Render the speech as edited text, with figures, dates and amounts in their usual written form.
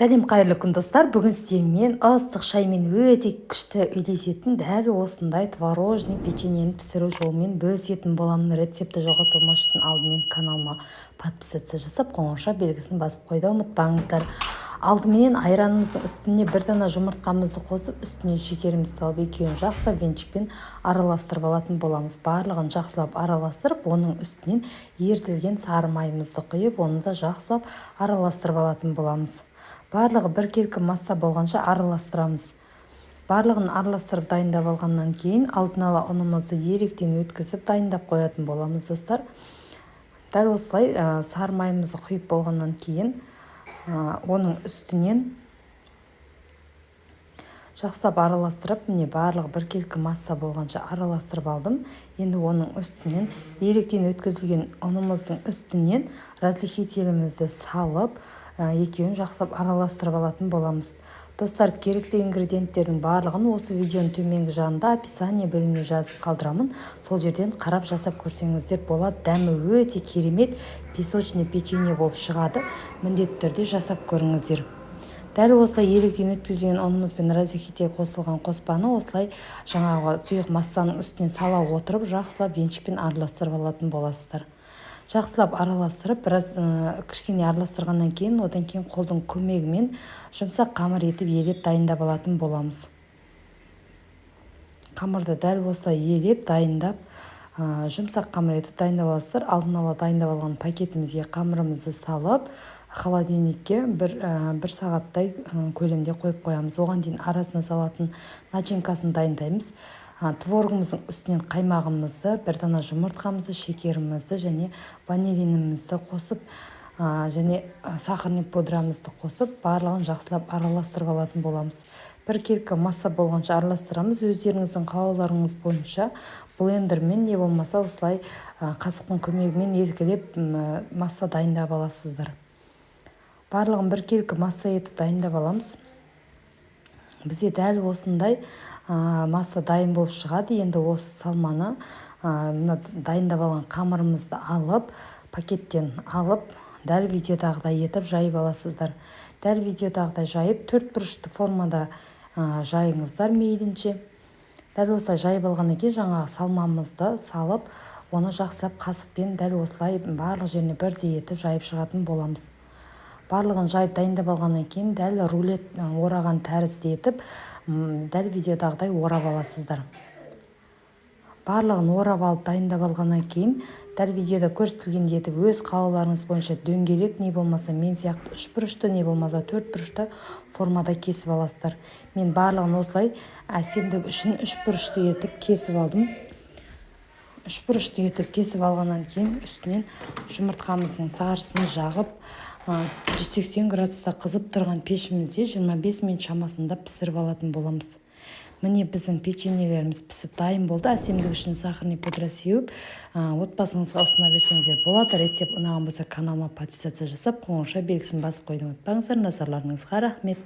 Сәлем қайырлы күн достар. Бүгін сіздермен ыстық шаймен өте күшті үйлесетін дәл осындай творожный печеньені пісіру жолымен бөлісетін боламын. Рецепті жоғалтпас үшін алдымен каналыма подписаться жасап, қоңырша белгісін басып қойды ұмытпаңыздар. Алдымен айранымыздың үстіне бір дана жұмыртқамызды қосып, үстіне шекерімізді салып, екеуін жақсылап венчикпен араластырып алатын боламыз. Барлығын жақсылап араластырып, оның үстінен ерітілген сары майымызды құйып, оны да жақсылап араластырып алатын боламыз. Барлығы бір келкі масса болғанша араластырамыз. Барлығын араластырып дайындап алғаннан кейін алдын ала ұнымызды електен өткізіп дайындап қоятын боламыз достар. Дәл осылай сары майымызды құйып болғаннан кейін оның үстінен жақсылап араластырып, міне барлығы бір келкі масса болғанша араластырып алдым. Енді оның үстінен електен өткізілген ұнымыздың үстінен разрыхителімізді салып, екеуін жақсылап араластырып алатын боламыз. Достар, керекті ингредиенттердің барлығын осы видеоның төменгі жағында описание бөліміне жазып қалдырамын. Сол жерден қарап жасап көрсеңіздер болады. Дәмі өте керемет песочный печенье болып шығады. Міндетті түрде жасап көріңіздер. Дәл осылай електен өткізілген ұнымыз бен разрыхитель қосылған қоспаны осылай жаңағы сұйық массаның үстінен сала отырып, жақсылап венчикпен араластырып алатын боласыздар. Жақсылап араластырып, біраз кішкене араластырғаннан кейін, одан кейін қолдың көмегімен жұмсақ қамыр етіп елеп дайындап алатын боламыз. Қамырды дәл осылай елеп дайындап, жұмсақ қамыр етіп дайындап аласыздар. Алдын ала дайындап алған пакетімізге қамырымызды салып, холодильникке бір сағаттай көлемде қойып қоямыз. Оған дейін арасына салатын начинкасын дайындаймыз. Творогымыздың үстінен қаймағымызды, бір дана жұмыртқамызды, шекерімізді және ванилинімізді қосып, және сахарный пудрамызды қосып, барлығын жақсылап араластырып алатын боламыз. Бір келкі масса болғанша араластырамыз. Өздеріңіздің қалауларыңыз бойынша блендермен не болмаса осылай қасықтың көмегімен езгілеп масса дайындап аласыздар. Барлығын бір келкі масса етіп дайындап аламыз. Бізде дәл осындай масса дайын болып шығады. Енді осы салманы дайындап алған қамырымызды алып, пакеттен алып, дәл видеодағыдай етіп жайып аласыздар. Дәл видеодағыдай жайып, төрт бұрышты формада жайыңыздар мейлінше. Дәл осылай жайып алғаннан кейін жаңағы салмамызды салып, оны жақсылап қасықпен дәл осылай барлық жеріне бірдей етіп жайып шығатын боламыз. Барлығын жайып дайындап алғаннан кейін дәл рулет ораған тәрізді етіп, дәл видеодағыдай орап аласыздар. Барлығын орап алып дайындап алғаннан кейін дәл видеода көрсетілгендей етіп өз қалауларыңыз бойынша дөңгелек не болмаса мен сияқты үш бұрышты не болмаса төрт бұрышты формада кесіп аласыздар. Мен барлығын осылай әсемдік үшін үш бұрышты етіп кесіп алдым. Үш бұрышты етіп кесіп алғаннан кейін үстінен жұмыртқамыздың сарысын жағып, 180 градуста қызып тұрған пешімізде 25 минут шамасында пісіріп алатын боламыз. Міне біздің печеньелеріміз пісіп дайын болды. Әсемдік үшін сахарный пудра сеуіп, отбасыңызға ұсына берсеңіздер болады. Рецепт ұнаған болса каналыма подписаться жасап, қоңырша белгісін басып қойды ұмытпаңыздар. Назарларыңызға рахмет.